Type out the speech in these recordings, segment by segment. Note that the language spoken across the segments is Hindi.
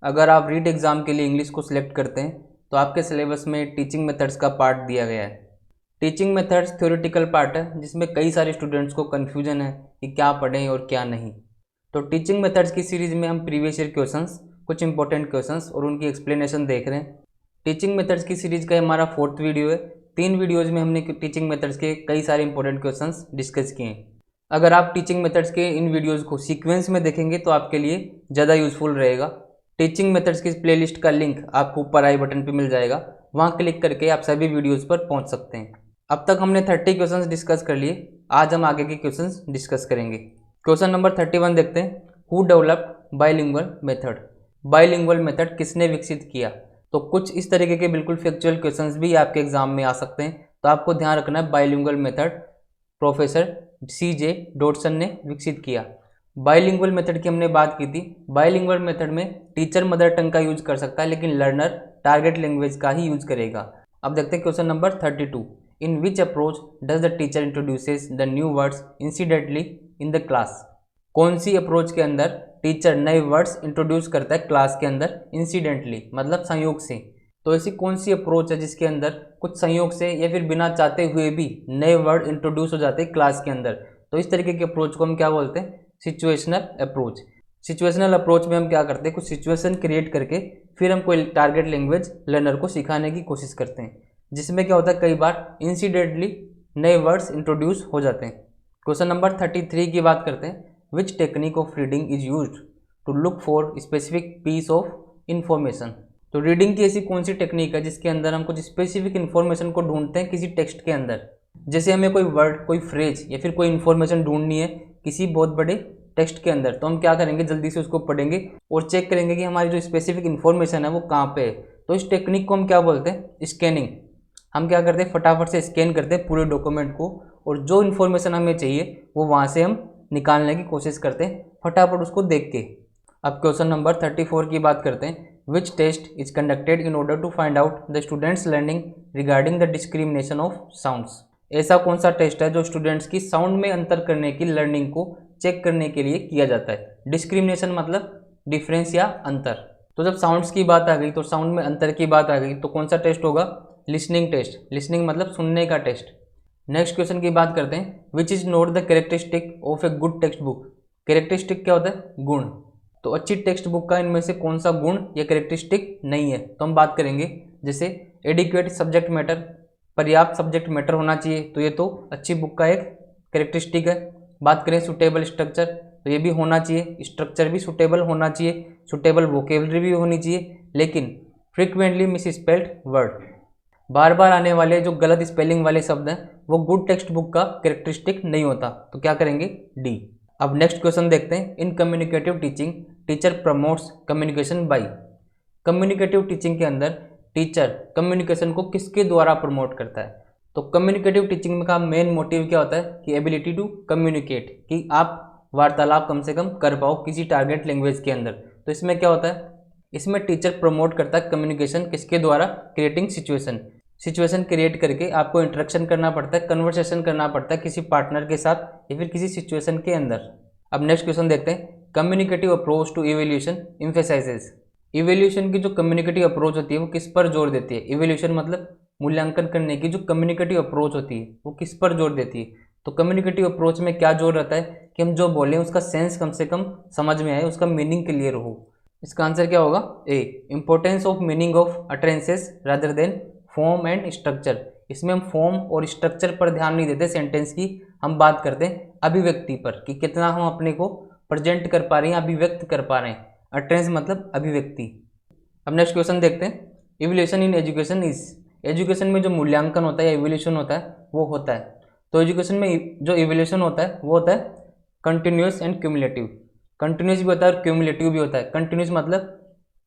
अगर आप रीट एग्ज़ाम के लिए इंग्लिश को सिलेक्ट करते हैं तो आपके सिलेबस में टीचिंग मेथड्स का पार्ट दिया गया है। टीचिंग मेथड्स थ्योरेटिकल पार्ट है जिसमें कई सारे स्टूडेंट्स को कन्फ्यूजन है कि क्या पढ़ें और क्या नहीं। तो टीचिंग मेथड्स की सीरीज़ में हम प्रीवियस ईयर क्वेश्चंस, कुछ इंपॉर्टेंट क्वेश्चंस और उनकी एक्सप्लेनेशन देख रहे हैं। टीचिंग मेथड्स की सीरीज़ का हमारा 4th वीडियो है। 3 वीडियोज़ में हमने टीचिंग मेथड्स के कई सारे इंपॉर्टेंट क्वेश्चंस डिस्कस किए हैं। अगर आप टीचिंग मेथड्स के इन वीडियोज़ को सीक्वेंस में देखेंगे तो आपके लिए ज़्यादा यूज़फुल रहेगा। टीचिंग मेथड्स की प्लेलिस्ट का लिंक आपको ऊपर आई बटन पे मिल जाएगा, वहाँ क्लिक करके आप सभी वीडियोज़ पर पहुँच सकते हैं। अब तक हमने 30 क्वेश्चंस डिस्कस कर लिए, आज हम आगे के क्वेश्चंस डिस्कस करेंगे। क्वेश्चन नंबर 31 देखते हैं। Who developed bilingual method? Bilingual method किसने विकसित किया? तो कुछ इस तरीके के बिल्कुल फैक्चुअल क्वेश्चंस भी आपके एग्जाम में आ सकते हैं, तो आपको ध्यान रखना है bilingual method professor CJ Dodson ने विकसित किया। बाइलिंगुअल मेथड की हमने बात की थी। बाइलिंगुअल मेथड में टीचर मदर टंग का यूज कर सकता है लेकिन लर्नर टारगेट लैंग्वेज का ही यूज करेगा। अब देखते हैं question number 32। In which approach does the teacher introduces the new words incidentally in the class? कौन सी अप्रोच के अंदर टीचर नए वर्ड्स इंट्रोड्यूस करता है क्लास के अंदर इंसिडेंटली, मतलब संयोग से? तो ऐसी कौन सी अप्रोच है जिसके अंदर कुछ संयोग से या फिर बिना चाहते हुए भी नए वर्ड इंट्रोड्यूस हो जाते हैं क्लास के अंदर? तो इस तरीके के अप्रोच को हम क्या बोलते हैं? Situational approach. सिचुएशनल अप्रोच में हम क्या करते हैं, कुछ सिचुएशन क्रिएट करके फिर हम कोई टारगेट लैंग्वेज लर्नर को सिखाने की कोशिश करते हैं, जिसमें क्या होता है कई बार इंसिडेंटली नए वर्ड्स इंट्रोड्यूस हो जाते हैं। क्वेश्चन नंबर 33 की बात करते हैं। Which technique of reading is used to look for specific piece of information? तो रीडिंग की ऐसी कौन सी टेक्निक है जिसके अंदर हम कुछ स्पेसिफिक इन्फॉर्मेशन को ढूंढते हैं किसी टेक्स्ट के अंदर? जैसे हमें कोई वर्ड, कोई फ्रेज या फिर कोई इन्फॉर्मेशन ढूंढनी है किसी बहुत बड़े टेक्स्ट के अंदर, तो हम क्या करेंगे, जल्दी से उसको पढ़ेंगे और चेक करेंगे कि हमारी जो स्पेसिफिक इन्फॉर्मेशन है वो कहाँ पे है। तो इस टेक्निक को हम क्या बोलते हैं? स्कैनिंग। हम क्या करते हैं, फटाफट से स्कैन करते हैं पूरे डॉक्यूमेंट को और जो इन्फॉर्मेशन हमें चाहिए वो वहाँ से हम निकालने की कोशिश करते हैं फटाफट उसको देख के। अब क्वेश्चन नंबर 34 की बात करते हैं। Which test is conducted in order to find out the students learning regarding the discrimination of sounds? ऐसा कौन सा टेस्ट है जो स्टूडेंट्स की साउंड में अंतर करने की लर्निंग को चेक करने के लिए किया जाता है? डिस्क्रिमिनेशन मतलब डिफरेंस या अंतर। तो जब साउंड्स की बात आ गई, तो साउंड में अंतर की बात आ गई, तो कौन सा टेस्ट होगा? Listening test. लिसनिंग मतलब सुनने का टेस्ट। नेक्स्ट क्वेश्चन की बात करते हैं। Which is not the characteristic of a good text book? Characteristic क्या होता है? गुण। तो अच्छी टेक्स्ट बुक का इनमें से कौन सा गुण या कैरेक्टरिस्टिक नहीं है? तो हम बात करेंगे जैसे एडिक्वेट सब्जेक्ट मैटर, पर्याप्त सब्जेक्ट मैटर होना चाहिए, तो ये तो अच्छी बुक का एक कैरेक्टरिस्टिक है। बात करें सुटेबल स्ट्रक्चर, तो ये भी होना चाहिए, स्ट्रक्चर भी सुटेबल होना चाहिए, सुटेबल वोकेबलरी भी होनी चाहिए, लेकिन फ्रिक्वेंटली मिस स्पेल्ड वर्ड, बार बार आने वाले जो गलत स्पेलिंग वाले शब्द हैं वो गुड टेक्स्ट बुक का कैरेक्टरिस्टिक नहीं होता। तो क्या करेंगे? डी। अब नेक्स्ट क्वेश्चन देखते हैं। इन communicative teaching teacher promotes communication bye? Communicative teaching के अंदर टीचर कम्युनिकेशन को किसके द्वारा प्रमोट करता है? तो कम्युनिकेटिव टीचिंग का मेन मोटिव क्या होता है कि एबिलिटी टू कम्युनिकेट, कि आप वार्तालाप कम से कम कर पाओ किसी टारगेट लैंग्वेज के अंदर। तो इसमें क्या होता है, इसमें टीचर प्रमोट करता है कम्युनिकेशन किसके द्वारा? Creating situation. सिचुएशन क्रिएट करके आपको इंटरेक्शन करना पड़ता है, कन्वर्सेशन करना पड़ता है किसी पार्टनर के साथ या फिर किसी सिचुएशन के अंदर। अब नेक्स्ट क्वेश्चन देखते हैं। Communicative approach to evaluation emphasises? Evaluation की जो कम्युनिकेटिव अप्रोच होती है वो किस पर जोर देती है? इवैल्यूएशन मतलब मूल्यांकन करने की जो कम्युनिकेटिव अप्रोच होती है वो किस पर जोर देती है? तो कम्युनिकेटिव अप्रोच में क्या जोर रहता है कि हम जो बोलें उसका सेंस कम से कम समझ में आए, उसका मीनिंग क्लियर हो। इसका आंसर क्या होगा? A. Importance of meaning of utterances rather than form and structure. इसमें हम फॉर्म और स्ट्रक्चर पर ध्यान नहीं देते सेंटेंस की, हम बात करते हैं अभिव्यक्ति पर कि कितना हम अपने को प्रेजेंट कर पा रहे हैं, अभिव्यक्त कर पा रहे हैं। अटरेंस मतलब अभिव्यक्ति। अब नेक्स्ट क्वेश्चन देखते हैं। Evaluation in education is? Education में जो मूल्यांकन होता है या इवैल्यूएशन होता है वो होता है, तो एजुकेशन में जो इवैल्यूएशन होता है वो होता है कंटिन्यूस एंड क्यूमुलेटिव। कंटिन्यूस भी होता है और क्यूमुलेटिव भी होता है। कंटिन्यूस मतलब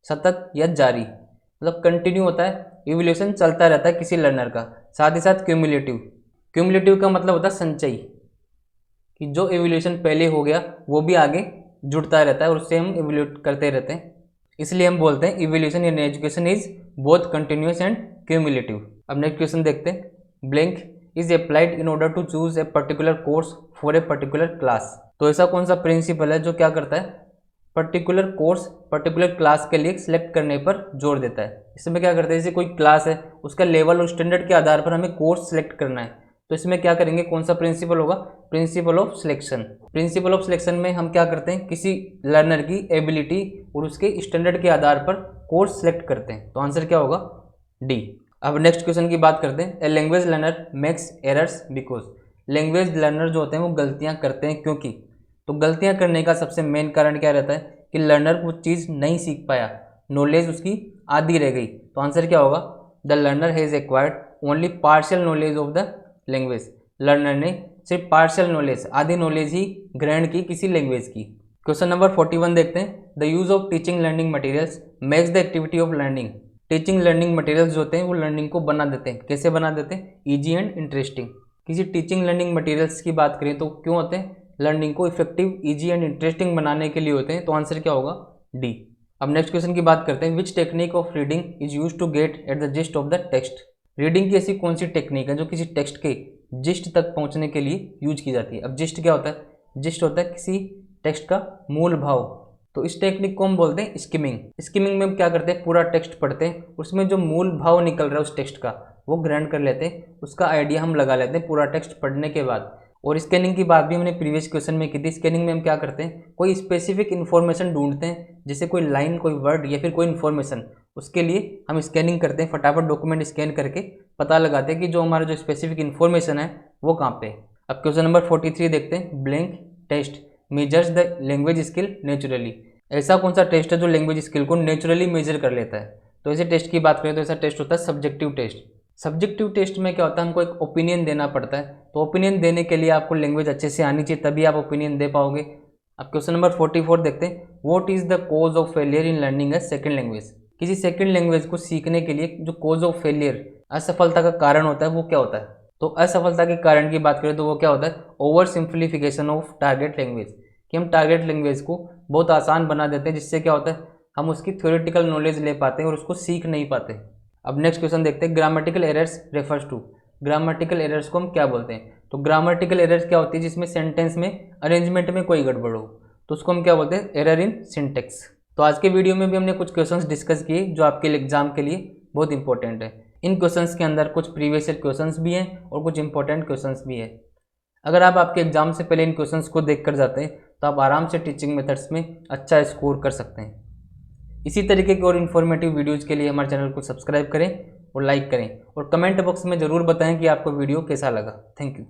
सतत या जारी, मतलब कंटिन्यू होता है, इवैल्यूएशन चलता रहता है किसी लर्नर का। साथ ही साथ क्यूमुलेटिव, क्यूमुलेटिव का मतलब होता है संचयी, कि जो इवैल्यूएशन पहले हो गया वो भी आगे जुड़ता रहता है और उससे हम इवैल्यूएट करते रहते हैं। इसलिए हम बोलते हैं evaluation in education is both continuous and cumulative. अब नेक्स्ट क्वेश्चन देखते हैं। Blank is applied in order to choose a particular course for a particular class? तो ऐसा कौन सा प्रिंसिपल है जो क्या करता है, पर्टिकुलर कोर्स पर्टिकुलर क्लास के लिए सिलेक्ट करने पर जोर देता है। इसमें क्या करते हैं, जैसे कोई क्लास है उसका लेवल और स्टैंडर्ड के आधार पर हमें कोर्स सिलेक्ट करना है, तो इसमें क्या करेंगे, कौन सा प्रिंसिपल होगा, principle of selection. Principle of selection में हम क्या करते हैं, किसी लर्नर की एबिलिटी और उसके स्टैंडर्ड के आधार पर कोर्स सिलेक्ट करते हैं, तो आंसर क्या होगा, डी। अब नेक्स्ट क्वेश्चन की बात करते हैं। A language learner makes errors because. Language learner जो होते हैं वो गलतियां करते हैं क्योंकि। तो गलतियां करने का सबसे मेन कारण क्या रहता है कि लर्नर वो चीज़ नहीं सीख पाया, नॉलेज उसकी आधी रह गई, तो आंसर क्या होगा, the learner has acquired only partial knowledge of the language. Learner ने सिर्फ पार्शियल नॉलेज, आधी नॉलेज ही ग्रहण की किसी लैंग्वेज की। क्वेश्चन नंबर 41 देखते हैं। The use of teaching learning materials makes the activity of learning. Teaching learning materials जो होते हैं वो लर्निंग को बना देते हैं। कैसे बना देते हैं, ईजी एंड इंटरेस्टिंग। किसी टीचिंग लर्निंग मटेरियल्स की बात करें तो क्यों होते हैं, लर्निंग को इफेक्टिव, ईजी एंड इंटरेस्टिंग बनाने के लिए होते हैं, तो आंसर क्या होगा, डी। अब नेक्स्ट क्वेश्चन की बात करते हैं। Which technique of reading is use to get at the gist of the text. Reading की ऐसी कौन सी टेक्निक है जो किसी टेक्स्ट के जिस्ट तक पहुंचने के लिए यूज की जाती है। अब जिस्ट क्या होता है, जिस्ट होता है किसी टेक्स्ट का मूल भाव, तो इस टेक्निक को हम बोलते हैं स्किमिंग। स्किमिंग में हम क्या करते हैं, पूरा टेक्स्ट पढ़ते हैं, उसमें जो मूल भाव निकल रहा है उस टेक्स्ट का वो ग्रहण कर लेते हैं, उसका आइडिया हम लगा लेते हैं पूरा टेक्स्ट पढ़ने के बाद। और स्कैनिंग की बात भी हमने प्रीवियस क्वेश्चन में की थी। स्कैनिंग में हम क्या करते हैं, कोई स्पेसिफिक इन्फॉर्मेशन ढूंढते हैं, जैसे कोई लाइन, कोई वर्ड या फिर कोई इन्फॉर्मेशन, उसके लिए हम स्कैनिंग करते हैं, फटाफट डॉक्यूमेंट स्कैन करके पता लगाते हैं कि जो हमारा जो स्पेसिफिक इन्फॉर्मेशन है वो कहाँ पे है। अब क्वेश्चन नंबर 43 देखते हैं। Blank test measures the language skill naturally. ऐसा कौन सा टेस्ट है जो लैंग्वेज स्किल को नेचुरली मेजर कर लेता है। तो ऐसे टेस्ट की बात करें तो ऐसा टेस्ट होता है सब्जेक्टिव टेस्ट। सब्जेक्टिव टेस्ट में क्या होता है, हमको एक ओपिनियन देना पड़ता है, तो ओपिनियन देने के लिए आपको लैंग्वेज अच्छे से आनी चाहिए, तभी आप ओपिनियन दे पाओगे। अब क्वेश्चन नंबर 44 देखते हैं। What is the cause of failure in learning a second language. किसी सेकंड लैंग्वेज को सीखने के लिए जो कॉज ऑफ फेलियर, असफलता का कारण होता है, वो क्या होता है। तो असफलता के कारण की बात करें तो वो क्या होता है, over simplification of target language, कि हम टारगेट लैंग्वेज को बहुत आसान बना देते हैं, जिससे क्या होता है, हम उसकी थ्योरेटिकल नॉलेज ले पाते हैं और उसको सीख नहीं पाते। अब नेक्स्ट क्वेश्चन देखते हैं। Grammatical errors refers to. Grammatical errors को हम क्या बोलते हैं। तो ग्रामेटिकल एरर्स क्या होती है, जिसमें सेंटेंस में अरेंजमेंट में कोई गड़बड़ हो, तो उसको हम क्या बोलते हैं, एरर इन सिंटेक्स। तो आज के वीडियो में भी हमने कुछ क्वेश्चंस डिस्कस किए जो आपके एग्जाम के लिए बहुत इंपॉर्टेंट है। इन क्वेश्चंस के अंदर कुछ प्रीवियस ईयर क्वेश्चंस भी हैं और कुछ इंपॉर्टेंट क्वेश्चंस भी है। अगर आप आपके एग्जाम से पहले इन क्वेश्चंस को देख कर जाते हैं तो आप आराम से टीचिंग मेथड्स में अच्छा स्कोर कर सकते हैं। इसी तरीके के और इन्फॉर्मेटिव वीडियोज़ के लिए हमारे चैनल को सब्सक्राइब करें और लाइक करें, और कमेंट बॉक्स में ज़रूर बताएं कि आपको वीडियो कैसा लगा। Thank you.